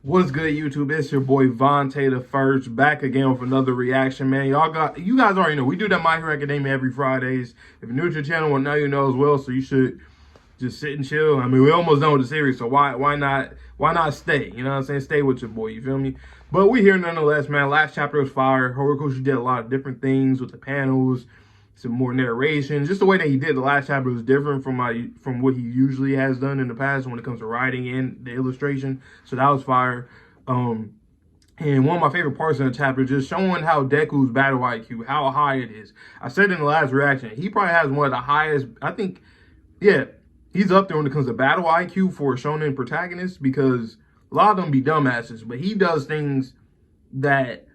What's good, YouTube? It's your boy Vontae the First, back again with another reaction, man. You guys already know we do that My Hero Academia every Fridays. If you're new to the channel, well, now you know as well. So you should just sit and chill. I mean, we almost done with the series, so why not stay? You know what I'm saying? Stay with your boy. You feel me? But we here nonetheless, man. Last chapter was fire. Horikoshi did a lot of different things with the panels, some more narration. Just the way that he did the last chapter was different from what he usually has done in the past when it comes to writing and the illustration. So that was fire. And one of my favorite parts in the chapter, just showing how Deku's battle IQ, how high it is. I said in the last reaction, he probably has one of the highest, I think, yeah, he's up there when it comes to battle IQ for a shonen protagonist, because a lot of them be dumbasses, but he does things that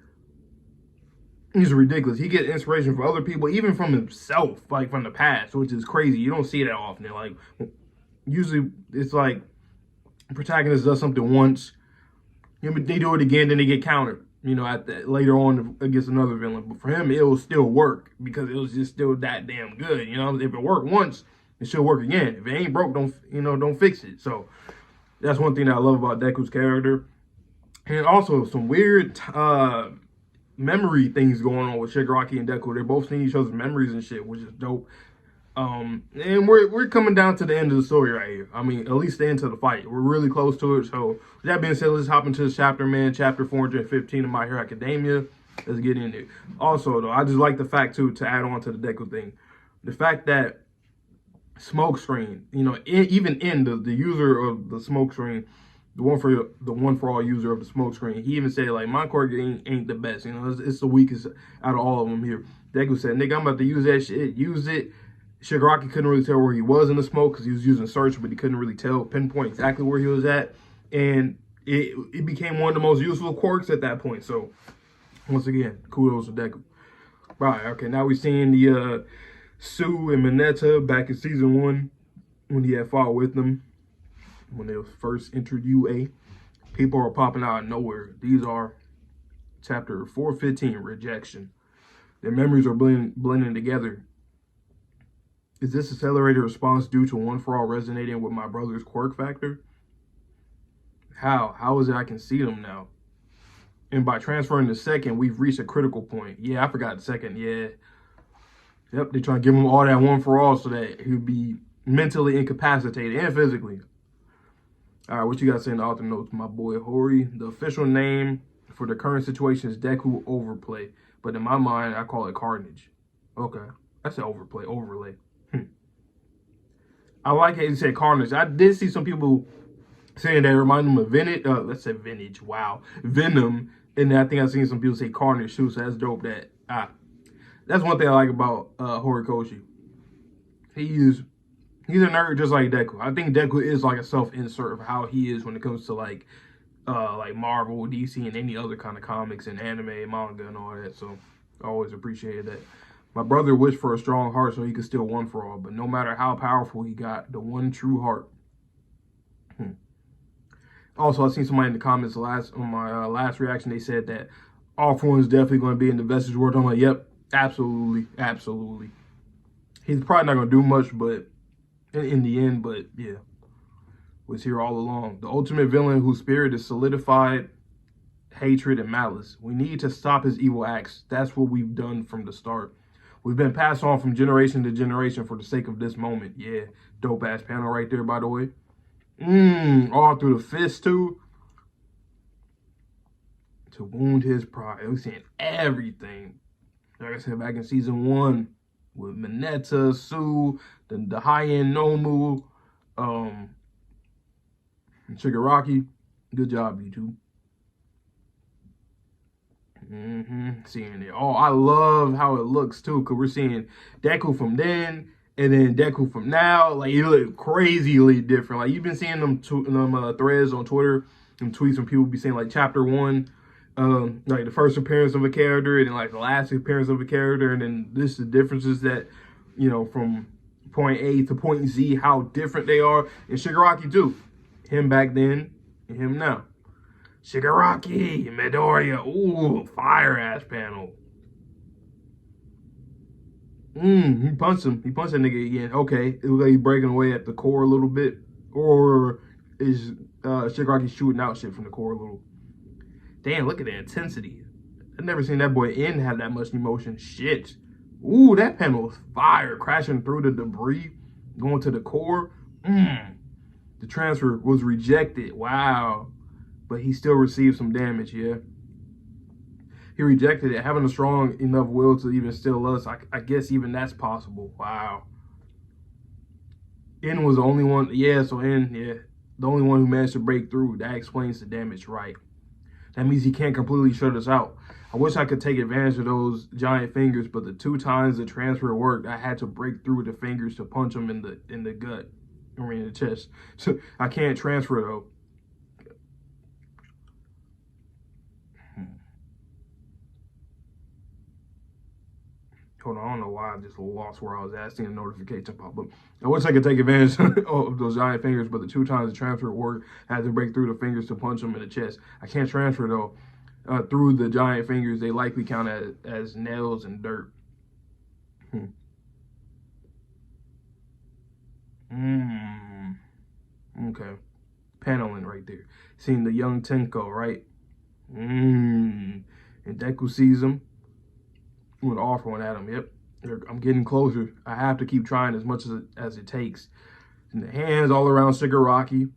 is ridiculous. He gets inspiration from other people, even from himself, like from the past, which is crazy. You don't see that often. Like, usually it's like the protagonist does something once, you know, they do it again, then they get countered, you know, later on against another villain. But for him, it will still work because it was just still that damn good. You know, if it worked once, it should work again. If it ain't broke, don't fix it. So that's one thing that I love about Deku's character. And also some weird memory things going on with Shigaraki and Deku. They're both seeing each other's memories and shit, which is dope. And we're coming down to the end of the story right here. I mean, at least the end of the fight. We're really close to it. So with that being said, let's hop into this chapter, man. Chapter 415 of My Hero Academia. Let's get in there. Also, though, I just like the fact too, to add on to the Deku thing, the fact that smoke screen, you know, even in the user of the smoke screen, the one for all user of the smoke screen, he even said, like, my core ain't the best, you know, it's the weakest out of all of them here. Deku said, nigga, I'm about to use that shit. Use it. Shigaraki couldn't really tell where he was in the smoke because he was using search, but he couldn't really pinpoint exactly where he was at. And it became one of the most useful quirks at that point. So once again, kudos to Deku. Right, okay, now we're seeing the Sue and Mineta back in season 1 when he had fought with them when they first entered UA. People are popping out of nowhere. These are chapter 415, rejection. Their memories are blending together. Is this accelerated response due to One For All resonating with my brother's quirk factor? How? How is it I can see them now? And by transferring the second, we've reached a critical point. Yeah, I forgot the second. Yeah. Yep, they're trying to give him all that One For All so that he'll be mentally incapacitated and physically. All right, what you got to say in the author notes, my boy Hori? The official name for the current situation is Deku Overplay. But in my mind, I call it Carnage. Okay. That's an overlay. I like how you said Carnage. I did see some people saying that it reminded them of Vintage. Wow. Venom. And I think I've seen some people say Carnage too. So that's dope. That's one thing I like about Horikoshi. He's a nerd just like Deku. I think Deku is like a self-insert of how he is when it comes to like Marvel, DC, and any other kind of comics and anime, manga, and all that. So I always appreciated that. My brother wished for a strong heart so he could steal One For All, but no matter how powerful he got, the one true heart. Also, I seen somebody in the comments on my last reaction, they said that All For One is definitely going to be in the Vestige World. I'm like, yep, absolutely, absolutely. He's probably not going to do much, but in the end, but yeah, was here all along. The ultimate villain whose spirit is solidified hatred and malice. We need to stop his evil acts. That's what we've done from the start. We've been passed on from generation to generation for the sake of this moment. Yeah, dope ass panel right there, by the way. All through the fist too. To wound his pride. We're seeing everything. Like I said, back in season 1 with Mineta, Sue, the high-end Nomu, Shigaraki. Good job, you two. Seeing it. Oh, I love how it looks too, because we're seeing Deku from then and then Deku from now. Like, it look crazily different. Like, you've been seeing them threads on Twitter and tweets from people be saying like chapter 1, like the first appearance of a character, and then like the last appearance of a character, and then this is the differences that, you know, from point A to point Z, how different they are. And Shigaraki too. Him back then and him now. Shigaraki, Midoriya, ooh, fire ass panel. He punched him. He punched that nigga again. Okay, it looks like he's breaking away at the core a little bit, or is Shigaraki shooting out shit from the core a little. Damn, look at the intensity. I've never seen that boy in have that much emotion. Shit. Ooh, that panel was fire. Crashing through the debris, going to the core. The transfer was rejected. Wow. But he still received some damage, yeah. He rejected it. Having a strong enough will to even steal us, I guess even that's possible. Wow. N was the only one. Yeah, so N, yeah. The only one who managed to break through. That explains the damage, right? That means he can't completely shut us out. I wish I could take advantage of those giant fingers, but the 2 times the transfer worked, I had to break through the fingers to punch him in the gut or in the chest. So I can't transfer though. Hold on, I don't know why I just lost where I was at. Seeing a notification pop up. I wish I could take advantage of those giant fingers, but the 2 times the transfer worked, I had to break through the fingers to punch him in the chest. I can't transfer though. Through the giant fingers, they likely count as nails and dirt. Okay. Paneling right there. Seeing the young Tenko, right? And Deku sees him. With an offer one at him. Yep. I'm getting closer. I have to keep trying as much as it takes. And the hands all around Shigaraki.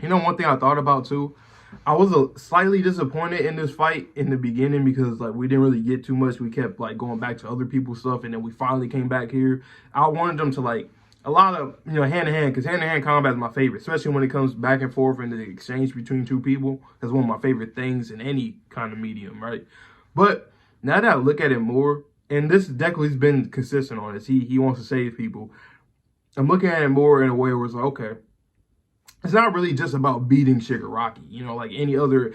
You know, one thing I thought about too, I was slightly disappointed in this fight in the beginning because like we didn't really get too much. We kept like going back to other people's stuff, and then we finally came back here. I wanted them to like a lot of hand to hand, because hand to hand combat is my favorite, especially when it comes back and forth into the exchange between 2 people. That's one of my favorite things in any kind of medium, right? But now that I look at it more, and this Deku, he's been consistent on this. He wants to save people. I'm looking at it more in a way where it's like, okay, it's not really just about beating Shigaraki, like any other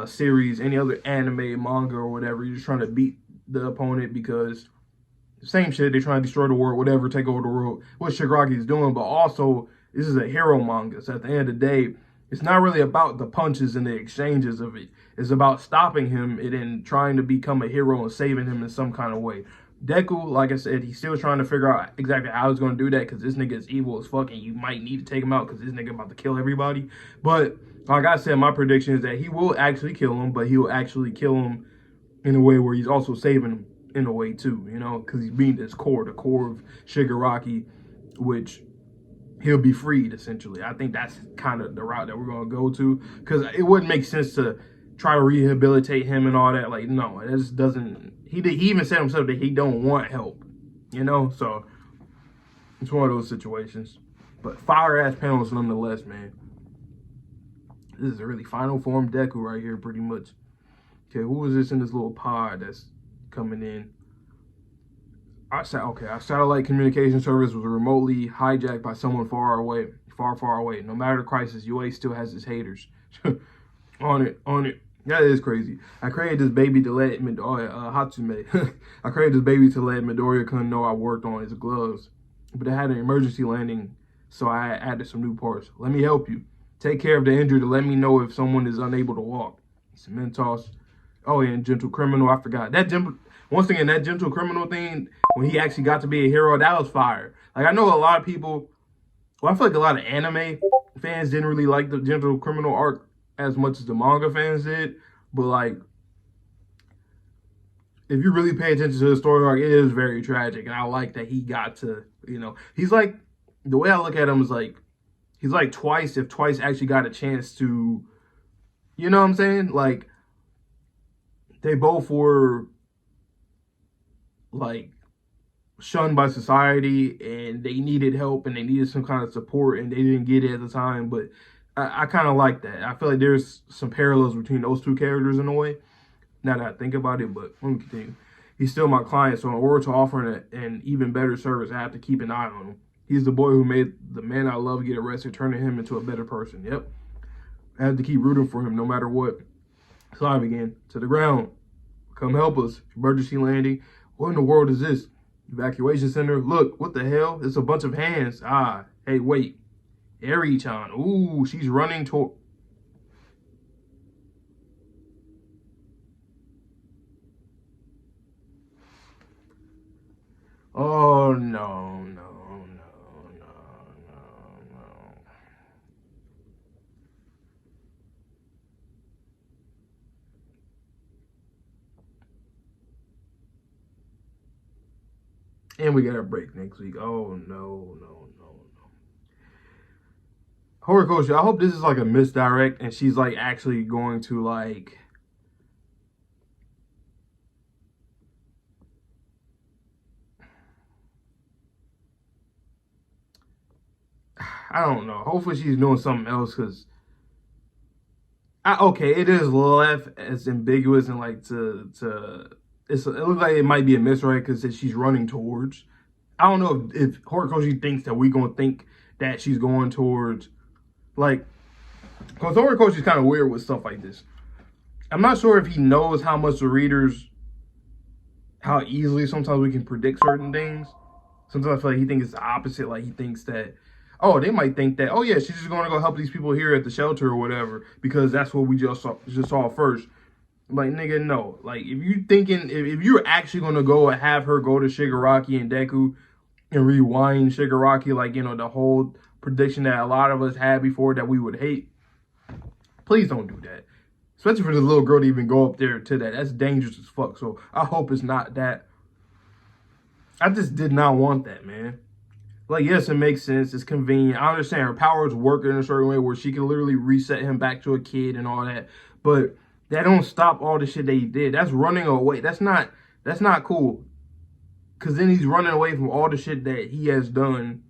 series, any other anime, manga, or whatever. You're just trying to beat the opponent because same shit. They're trying to destroy the world, whatever, take over the world. What Shigaraki is doing, but also this is a hero manga. So at the end of the day, it's not really about the punches and the exchanges of it. It's about stopping him and then trying to become a hero and saving him in some kind of way. Deku, like I said, he's still trying to figure out exactly how he's going to do that because this nigga is evil as fuck and you might need to take him out because this nigga about to kill everybody. But like I said, my prediction is that he will actually kill him, but he will actually kill him in a way where he's also saving him in a way too, because he's being the core of Shigaraki, which he'll be freed essentially. I think that's kind of the route that we're going to go to because it wouldn't make sense to try to rehabilitate him and all that. Like, no, it just doesn't. He even said himself that he don't want help, so it's one of those situations. But fire ass panels nonetheless, man. This is a really final form Deku right here, pretty much. Okay, who is this in this little pod that's coming in? Our satellite communication service was remotely hijacked by someone far away. No matter the crisis, UA still has its haters. on it. That is crazy. I created this baby to let Hatsume. I created this baby to let Midoriya-kun know I worked on his gloves. But it had an emergency landing, so I added some new parts. Let me help you. Take care of the injured and let me know if someone is unable to walk. Cementos. Oh, yeah, and Gentle Criminal. I forgot. Once again, that Gentle Criminal thing, when he actually got to be a hero, that was fire. Like, I know a lot of people, I feel like a lot of anime fans didn't really like the Gentle Criminal arc as much as the manga fans did. But, like, if you really pay attention to the story arc, it is very tragic. And I like that he got to, he's like, the way I look at him is like, he's like Twice, if Twice actually got a chance to, you know what I'm saying? Like, they both were, like, shunned by society and they needed help and they needed some kind of support and they didn't get it at the time. But I kind of like that. I feel like there's some parallels between those 2 characters in a way, now that I think about it. But let me continue. He's still my client, so in order to offer an even better service, I have to keep an eye on him. He's the boy who made the man I love get arrested, turning him into a better person. Yep. I have to keep rooting for him no matter what. Slide again. To the ground. Come help us. Emergency landing. What in the world is this? Evacuation center. Look, what the hell? It's a bunch of hands. Hey, wait. Eri-chan. Ooh, she's running toward... Oh, no. And we got a break next week. Oh, no, no, no, no. Horikoshi, I hope this is like a misdirect and she's like actually going to like... I don't know. Hopefully she's doing something else because... okay, it is left as ambiguous and like it looks like it might be a misdirect because she's running towards. I don't know if Horikoshi thinks that we gonna think that she's going towards like, because Horikoshi's kind of weird with stuff like this. I'm not sure if he knows how much the readers, how easily sometimes we can predict certain things. Sometimes I feel like he thinks it's the opposite. Like he thinks that, oh, they might think that, oh yeah, she's just going to go help these people here at the shelter or whatever because that's what we just saw first. Like, nigga, no. Like, if you thinking, if you're actually going to go and have her go to Shigaraki and Deku and rewind Shigaraki, like, you know, the whole prediction that a lot of us had before that we would hate, please don't do that. Especially for the little girl to even go up there to that. That's dangerous as fuck. So I hope it's not that. I just did not want that, man. Like, yes, it makes sense. It's convenient. I understand her powers work in a certain way where she can literally reset him back to a kid and all that. But that don't stop all the shit that he did. That's running away. That's not cool. Because then he's running away from all the shit that he has done,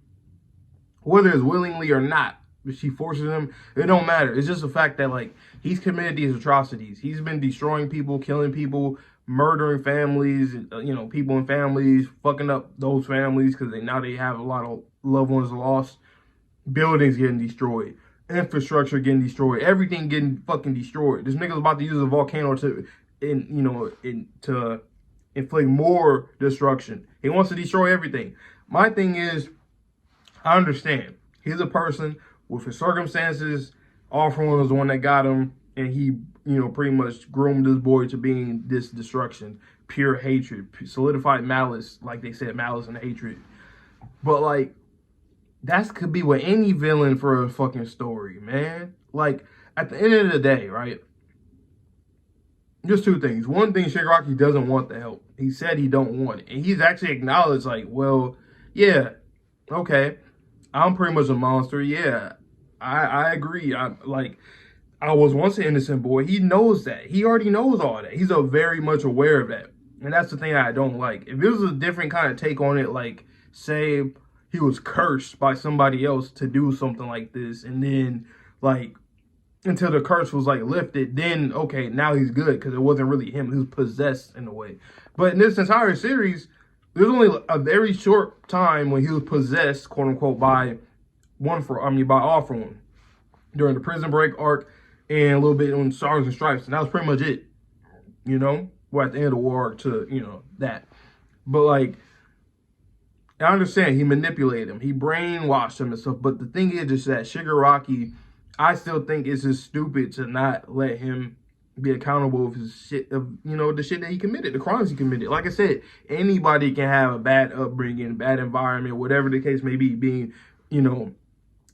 whether it's willingly or not. If she forces him, it don't matter. It's just the fact that, like, he's committed these atrocities. He's been destroying people, killing people, murdering families, you know, people in families, fucking up those families because now they have a lot of loved ones lost. Buildings getting destroyed. Infrastructure getting destroyed. Everything getting fucking destroyed. This nigga's about to use a volcano to inflict more destruction. He wants to destroy everything. My thing is, I understand. He's a person with his circumstances. All for One was the one that got him, and he, you know, pretty much groomed this boy to being this destruction, pure hatred, solidified malice, like they said, malice and hatred. But like, that could be with any villain for a fucking story, man. Like, at the end of the day, right? Just two things. One thing, Shigaraki doesn't want the help. He said he don't want it. And he's actually acknowledged, like, well, yeah, okay, I'm pretty much a monster. Yeah, I agree. I was once an innocent boy. He knows that. He already knows all that. He's very much aware of that. And that's the thing I don't like. If it was a different kind of take on it, like, say he was cursed by somebody else to do something like this, and then, like, until the curse was, like, lifted, then, okay, now he's good, because it wasn't really him. He was possessed in a way. But in this entire series, there's only a very short time when he was possessed, quote unquote, by All for One, during the Prison Break arc and a little bit on Stars and Stripes, and that was pretty much it. You know, we're at the end of the war arc to, you know, that. But like, I understand he manipulated him, he brainwashed him and stuff. But the thing is, just that Shigaraki, I still think it's just stupid to not let him be accountable of his shit, of, you know, the shit that he committed, the crimes he committed. Like I said, anybody can have a bad upbringing, bad environment, whatever the case may be, being, you know,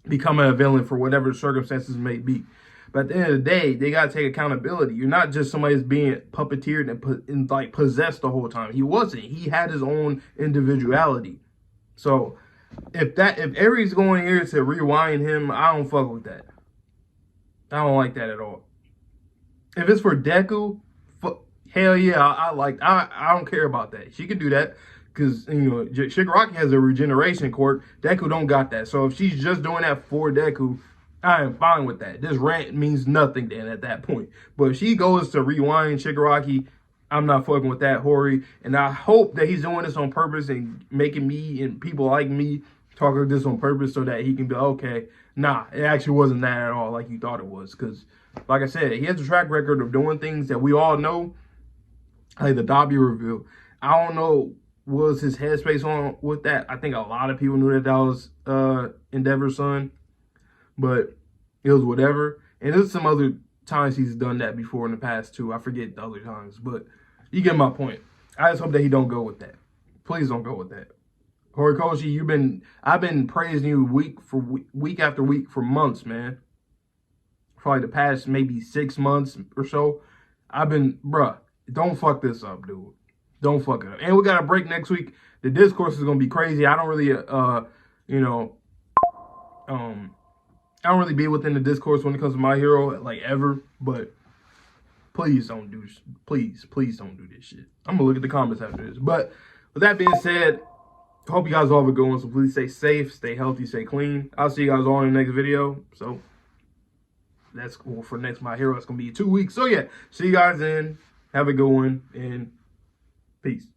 becoming a villain for whatever the circumstances may be. But at the end of the day, they gotta take accountability. You're not just somebody that's being puppeteered and like possessed the whole time. He wasn't. He had his own individuality. So if Aries going here to rewind him, I don't fuck with that. I don't like that at all. If it's for Deku, hell yeah, I don't care about that. She can do that because, you know, Shigaraki has a regeneration quirk. Deku don't got that. So if she's just doing that for Deku, I am fine with that. This rant means nothing then at that point. But if she goes to rewind Shigaraki, I'm not fucking with that, Hori. And I hope that he's doing this on purpose and making me and people like me talk of this on purpose so that he can be, okay, nah, it actually wasn't that at all like you thought it was. Because, like I said, he has a track record of doing things that we all know, like the Dobby reveal. I don't know was his headspace on with that. I think a lot of people knew that was Endeavor's son, but it was whatever. And there's some other times he's done that before in the past too. I forget the other times, but you get my point. I just hope that he don't go with that. Please don't go with that. Horikoshi, I've been praising you week after week for months, man. For like the past maybe 6 months or so. Bruh, don't fuck this up, dude. Don't fuck it up. And we got a break next week. The discourse is gonna be crazy. I don't really you know, I don't really be within the discourse when it comes to My Hero, like, ever, but please don't do this shit. I'm gonna look at the comments after this. But with that being said, hope you guys all have a good one. So please stay safe, stay healthy, stay clean. I'll see you guys all in the next video. So that's cool. For next My Hero, it's gonna be 2 weeks. So yeah, see you guys then. Have a good one and peace.